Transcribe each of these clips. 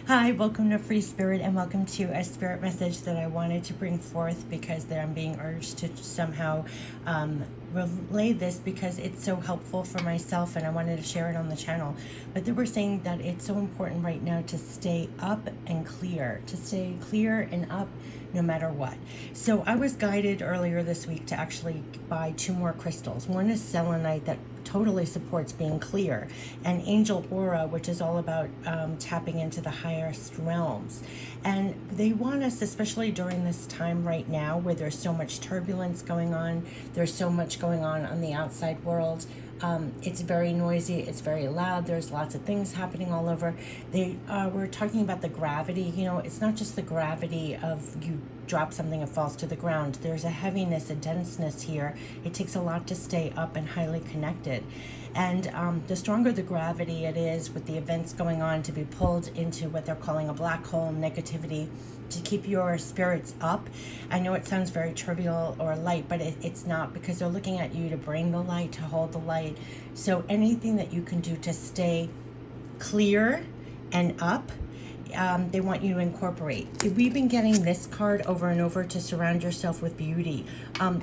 Hi, welcome to Free Spirit, and welcome to a spirit message that I wanted to bring forth because I'm being urged to somehow relay this because it's so helpful for myself, and I wanted to share it on the channel. But they were saying that it's so important right now to stay up and clear, to stay clear and up no matter what. So I was guided earlier this week to actually buy 2 more crystals. One is selenite that totally supports being clear, and angel aura, which is all about tapping into the highest realms. And they want us, especially during this time right now where there's so much turbulence going on, there's so much going on the outside world. It's very noisy, it's very loud, there's lots of things happening all over. They were talking about the gravity. It's not just the gravity of you drop something, it falls to the ground. There's a heaviness, a denseness here. It takes a lot to stay up and highly connected. And the stronger the gravity it is with the events going on, to be pulled into what they're calling a black hole, negativity, to keep your spirits up. I know it sounds very trivial or light, but it's not, because they're looking at you to bring the light, to hold the light. So anything that you can do to stay clear and up, they want you to incorporate. We've been getting this card over and over, to surround yourself with beauty.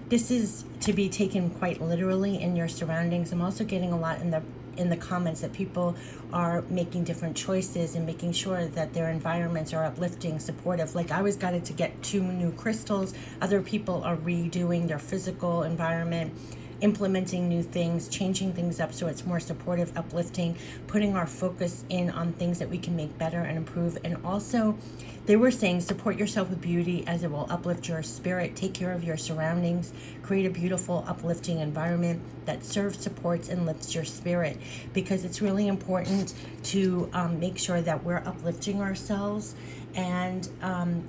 This is to be taken quite literally in your surroundings. I'm also getting a lot in the comments that people are making different choices and making sure that their environments are uplifting, supportive. Like, I was guided to get 2 new crystals. Other people are redoing their physical environment, implementing new things, changing things up so it's more supportive, uplifting, putting our focus in on things that we can make better and improve. And also, they were saying, support yourself with beauty as it will uplift your spirit. Take care of your surroundings. Create a beautiful, uplifting environment that serves, supports, and lifts your spirit, because it's really important to make sure that we're uplifting ourselves and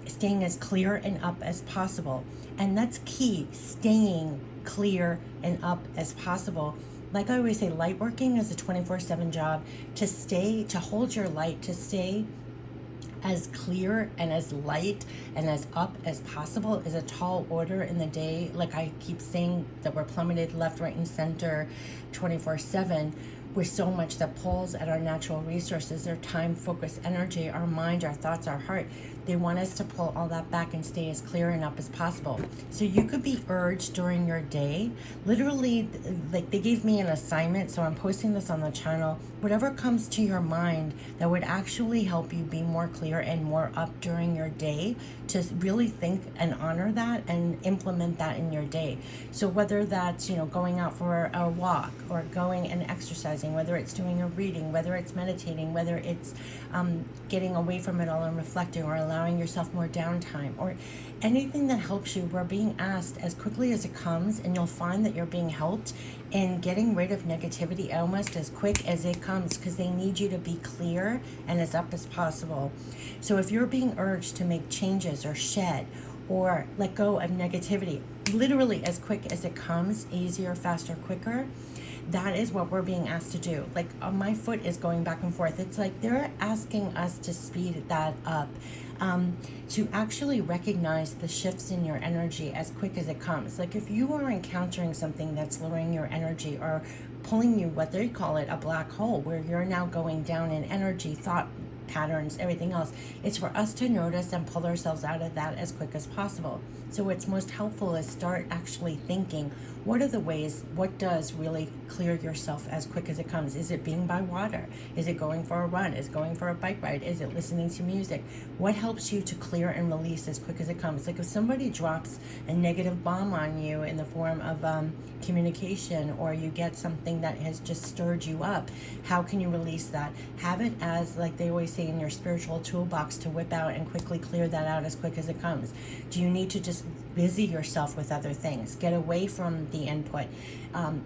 staying as clear and up as possible. And that's key, staying clear and up as possible. Like I always say, light working is a 24/7 job. To hold your light, to stay as clear and as light and as up as possible is a tall order in the day. Like I keep saying, that we're plummeted left, right, and center 24/7 with so much that pulls at our natural resources, our time, focus, energy, our mind, our thoughts, our heart. They want us to pull all that back and stay as clear and up as possible. So you could be urged during your day, literally, like they gave me an assignment, so I'm posting this on the channel. Whatever comes to your mind that would actually help you be more clear and more up during your day, to really think and honor that and implement that in your day. So whether that's, going out for a walk, or going and exercising, whether it's doing a reading, whether it's meditating, whether it's getting away from it all and reflecting, or allowing yourself more downtime, or anything that helps you, we're being asked as quickly as it comes, and you'll find that you're being helped in getting rid of negativity almost as quick as it comes, because they need you to be clear and as up as possible. So if you're being urged to make changes or shed or let go of negativity, literally as quick as it comes, easier, faster, quicker, that is what we're being asked to do. Like my foot is going back and forth. It's like they're asking us to speed that up, to actually recognize the shifts in your energy as quick as it comes. Like if you are encountering something that's lowering your energy or pulling you, what they call it, a black hole, where you're now going down in energy, thought patterns, everything else, it's for us to notice and pull ourselves out of that as quick as possible. So what's most helpful is start actually thinking, what are the ways, what does really clear yourself as quick as it comes? Is it being by water? Is it going for a run? Is it going for a bike ride? Is it listening to music? What helps you to clear and release as quick as it comes? Like if somebody drops a negative bomb on you in the form of communication, or you get something that has just stirred you up, how can you release that? Have it as, like they always say, in your spiritual toolbox to whip out and quickly clear that out as quick as it comes. Do you need to just busy yourself with other things? Get away from the input.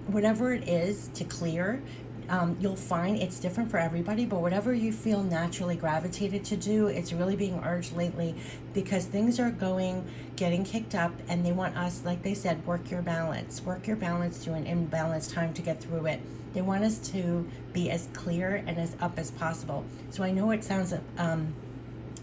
Whatever it is to clear, you'll find it's different for everybody, but whatever you feel naturally gravitated to do, it's really being urged lately, because things are getting kicked up, and they want us, like they said, work your balance through an imbalanced time to get through it. They want us to be as clear and as up as possible. So I know it sounds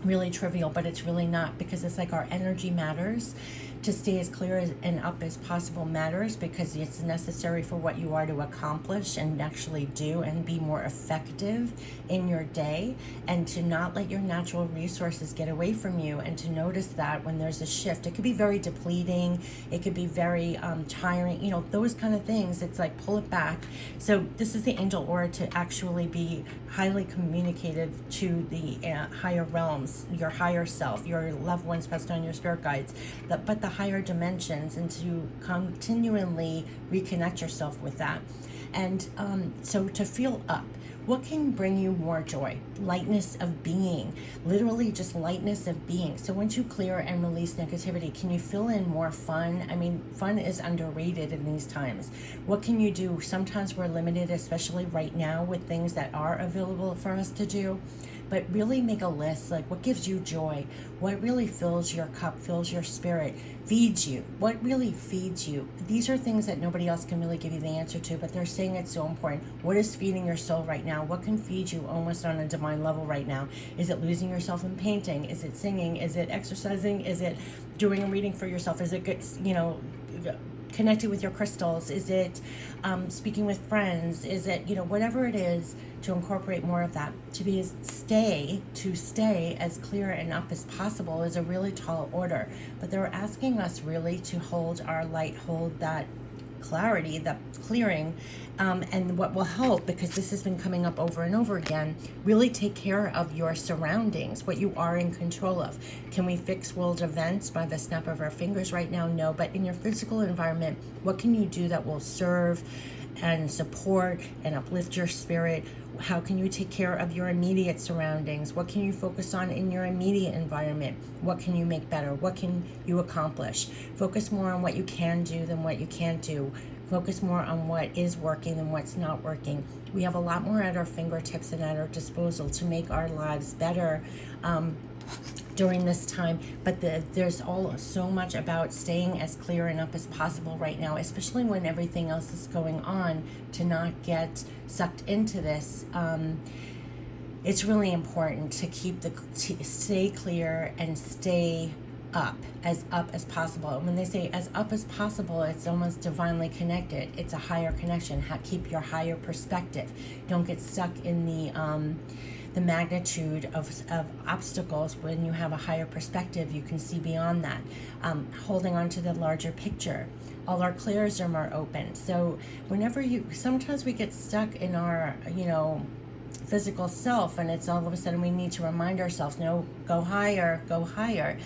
really trivial, but it's really not, because it's like our energy matters. To stay as clear and up as possible matters because it's necessary for what you are to accomplish and actually do and be more effective in your day, and to not let your natural resources get away from you, and to notice that when there's a shift. It could be very depleting, it could be very tiring, those kind of things. It's like, pull it back. So this is the angel aura to actually be highly communicative to the higher realms, your higher self, your loved ones passed on, your spirit guides, but the higher dimensions, and to continually reconnect yourself with that. And so to feel up, what can bring you more joy? Lightness of being, literally just lightness of being. So once you clear and release negativity, can you fill in more fun? I mean, fun is underrated in these times. What can you do? Sometimes we're limited, especially right now, with things that are available for us to do. But really make a list, like what gives you joy, what really fills your cup, fills your spirit, feeds you, what really feeds you. These are things that nobody else can really give you the answer to, but they're saying it's so important. What is feeding your soul right now? What can feed you almost on a divine level right now? Is it losing yourself in painting? Is it singing? Is it exercising? Is it doing a reading for yourself? Is it good, connecting with your crystals? Is it speaking with friends? Is it, whatever it is, to incorporate more of that. To stay as clear and up as possible is a really tall order. But they're asking us really to hold our light, hold that clarity, that clearing, and what will help, because this has been coming up over and over again, really take care of your surroundings, what you are in control of. Can we fix world events by the snap of our fingers right now? No, but in your physical environment, what can you do that will serve and support and uplift your spirit? How can you take care of your immediate surroundings? What can you focus on in your immediate environment? What can you make better? What can you accomplish? Focus more on what you can do than what you can't do. Focus more on what is working than what's not working. We have a lot more at our fingertips and at our disposal to make our lives better during this time, but there's so much about staying as clear and up as possible right now, especially when everything else is going on, to not get sucked into this. It's really important to stay clear and stay up as possible. And when they say as up as possible, it's almost divinely connected. It's a higher connection. Keep your higher perspective. Don't get stuck in the magnitude of obstacles. When you have a higher perspective, you can see beyond that. Holding on to the larger picture. All our clears are more open. So sometimes we get stuck in our, physical self, and it's all of a sudden we need to remind ourselves, no, go higher, go higher.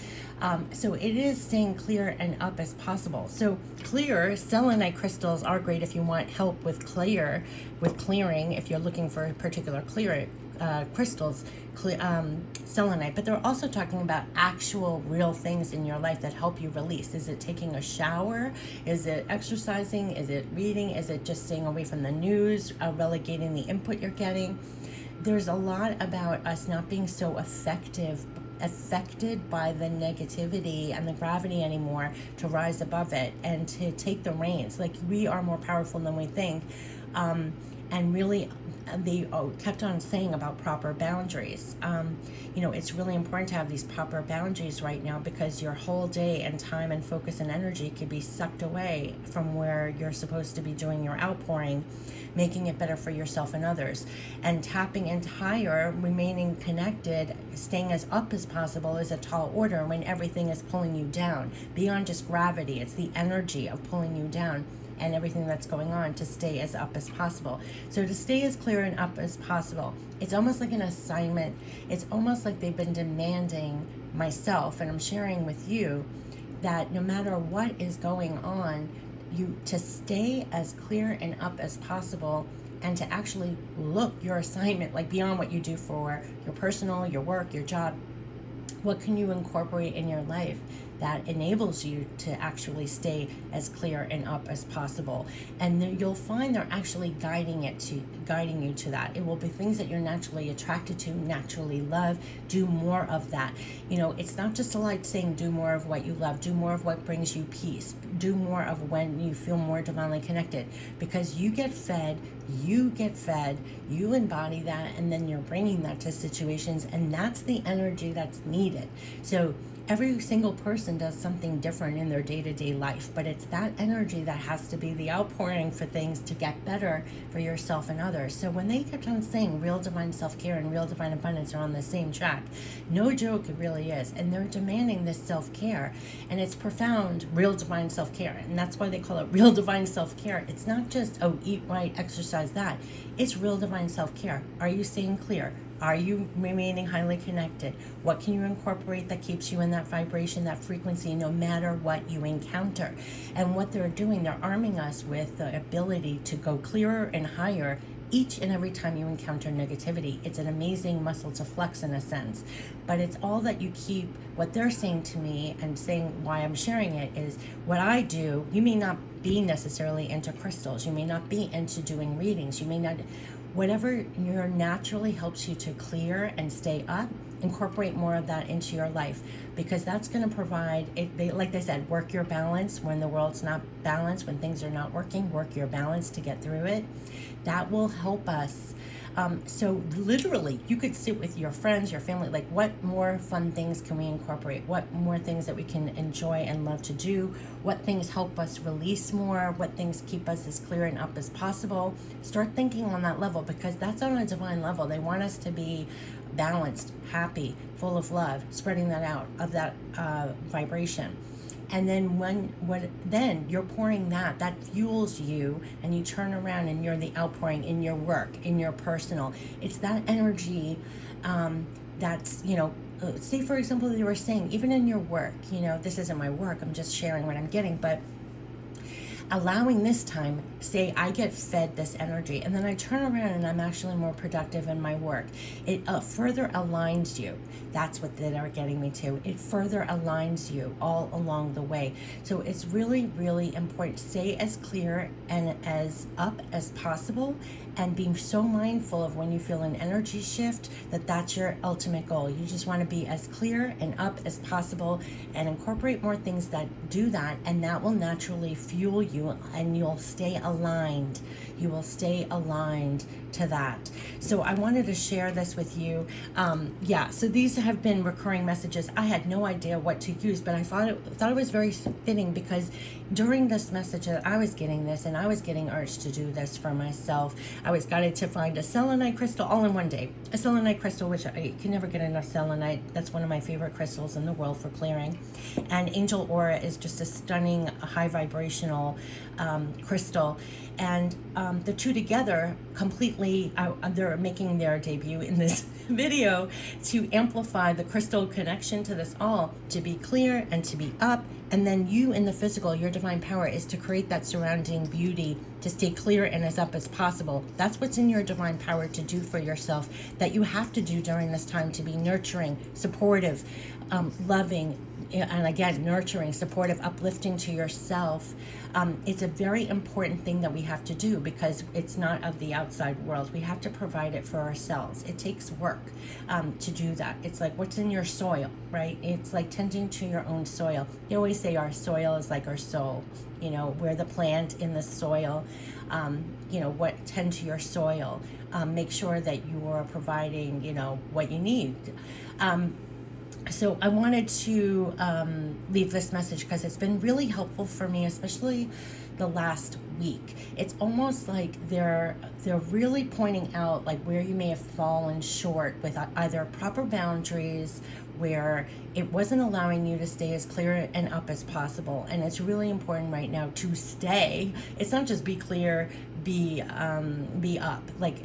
So it is staying clear and up as possible. So clear selenite crystals are great if you want help with clearing, if you're looking for a particular crystals, selenite. But they're also talking about actual real things in your life that help you release. Is it taking a shower? Is it exercising? Is it reading? Is it just staying away from the news, relegating the input you're getting? There's a lot about us not being so affected by the negativity and the gravity anymore, to rise above it and to take the reins. Like, we are more powerful than we think. And really, they kept on saying about proper boundaries. It's really important to have these proper boundaries right now, because your whole day and time and focus and energy could be sucked away from where you're supposed to be doing your outpouring, making it better for yourself and others. And tapping into higher, remaining connected, staying as up as possible is a tall order when everything is pulling you down. Beyond just gravity, it's the energy of pulling you down and everything that's going on, to stay as up as possible. So to stay as clear and up as possible, it's almost like an assignment. It's almost like they've been demanding myself, and I'm sharing with you, that no matter what is going on, you to stay as clear and up as possible, and to actually look your assignment, like beyond what you do for your personal, your work, your job. What can you incorporate in your life that enables you to actually stay as clear and up as possible. And then you'll find they're actually guiding you to that. It will be things that you're naturally attracted to, naturally love. Do more of that. It's not just like saying do more of what you love, do more of what brings you peace, do more of when you feel more divinely connected, because you get fed, you embody that, and then you're bringing that to situations, and that's the energy that's needed. So every single person does something different in their day-to-day life, but it's that energy that has to be the outpouring for things to get better for yourself and others. So when they kept on saying real divine self-care and real divine abundance are on the same track, no joke, it really is. And they're demanding this self-care, and it's profound, real divine self-care. And that's why they call it real divine self-care. It's not just, eat right, exercise that. It's real divine self-care. Are you staying clear? Are you remaining highly connected? What can you incorporate that keeps you in that vibration, that frequency, no matter what you encounter? And what they're doing, they're arming us with the ability to go clearer and higher each and every time you encounter negativity. It's an amazing muscle to flex in a sense, but it's all that you keep. What they're saying to me and saying why I'm sharing it is what I do. You may not be necessarily into crystals. You may not be into doing readings. You may not. Whatever naturally helps you to clear and stay up, incorporate more of that into your life, because that's going to provide it. Like they said, work your balance when the world's not balanced, when things are not working, work your balance to get through it. That will help us. So literally, you could sit with your friends, your family, like what more fun things can we incorporate? What more things that we can enjoy and love to do? What things help us release more? What things keep us as clear and up as possible? Start thinking on that level, because that's on a divine level. They want us to be balanced, happy, full of love, spreading that out of that vibration. And then then you're pouring that fuels you, and you turn around and you're the outpouring in your work, in your personal. It's that energy that's, say for example, they were saying, even in your work, this isn't my work, I'm just sharing what I'm getting, but allowing this time, say I get fed this energy, and then I turn around and I'm actually more productive in my work. It further aligns you. That's what they're getting me to. It further aligns you all along the way. So it's really, really important. Stay as clear and as up as possible, and being so mindful of when you feel an energy shift, that's your ultimate goal. You just want to be as clear and up as possible, and incorporate more things that do that, and that will naturally fuel you, and you'll stay aligned. You will stay aligned to that. So I wanted to share this with you. So these have been recurring messages. I had no idea what to use, but I thought it was very fitting, because during this message that I was getting this, and I was getting urged to do this for myself. I was guided to find a selenite crystal all in one day. A selenite crystal, which I can never get enough selenite. That's one of my favorite crystals in the world for clearing. And Angel Aura is just a stunning, high vibrational crystal. And the two together completely, they're making their debut in this video to amplify the crystal connection to this all, to be clear and to be up. And then you in the physical, your divine power is to create that surrounding beauty, to stay clear and as up as possible. That's what's in your divine power to do for yourself, that you have to do during this time, to be nurturing, supportive, loving, and again, nurturing, supportive, uplifting to yourself. It's a very important thing that we have to do, because it's not of the outside world. We have to provide it for ourselves. It takes work to do that. It's like what's in your soil, right? It's like tending to your own soil. You always say our soil is like our soul. We're the plant in the soil. Tend to your soil. Make sure that you are providing, what you need. So I wanted to leave this message, because it's been really helpful for me, especially the last week. It's almost like they're really pointing out like where you may have fallen short with either proper boundaries, where it wasn't allowing you to stay as clear and up as possible. And it's really important right now to stay. It's not just be clear, be up, like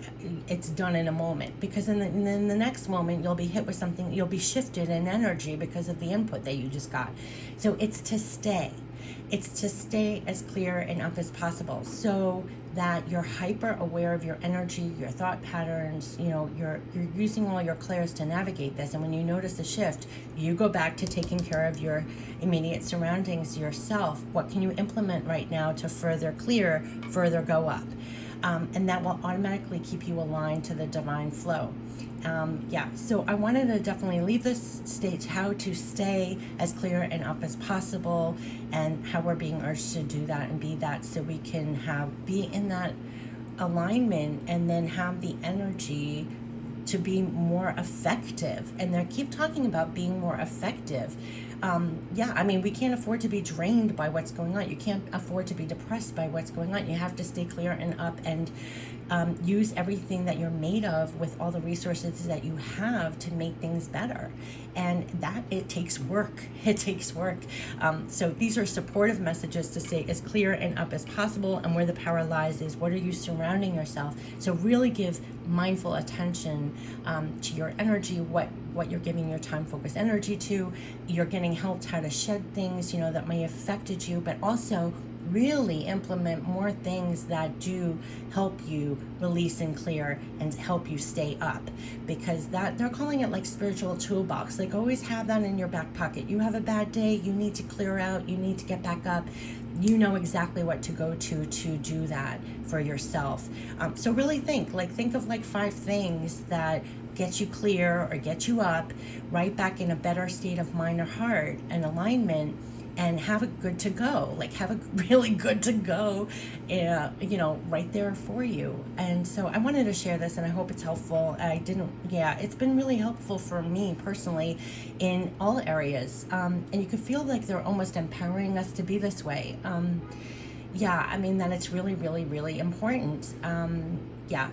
it's done in a moment, because in the next moment you'll be hit with something, you'll be shifted in energy because of the input that you just got. So it's to stay. It's to stay as clear and up as possible so that you're hyper aware of your energy, your thought patterns. You're using all your clairs to navigate this. And when you notice a shift, you go back to taking care of your immediate surroundings, yourself. What can you implement right now to further clear, further go up? And that will automatically keep you aligned to the divine flow. So I wanted to definitely leave this stage, how to stay as clear and up as possible, and how we're being urged to do that and be that, so we can be in that alignment and then have the energy to be more effective. And they keep talking about being more effective. We can't afford to be drained by what's going on. You can't afford to be depressed by what's going on. You have to stay clear and up, and use everything that you're made of with all the resources that you have to make things better. And it takes work. It takes work. So these are supportive messages to stay as clear and up as possible. And where the power lies is, what are you surrounding yourself? So really give mindful attention to your energy, what you're giving your time focused energy to. You're getting helped how to shed things, that may have affected you, but also really implement more things that do help you release and clear and help you stay up, because that they're calling it like spiritual toolbox. Like, always have that in your back pocket. You have a bad day, you need to clear out, you need to get back up. You know exactly what to go to do that for yourself. So really think of 5 things that get you clear or get you up, right back in a better state of mind or heart and alignment, and have a good to go, have a really good to go, right there for you. And so I wanted to share this, and I hope it's helpful. It's been really helpful for me personally in all areas. And you can feel like they're almost empowering us to be this way. That it's really, really, really important.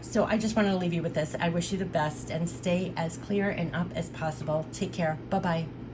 So I just want to leave you with this. I wish you the best, and stay as clear and up as possible. Take care. Bye-bye.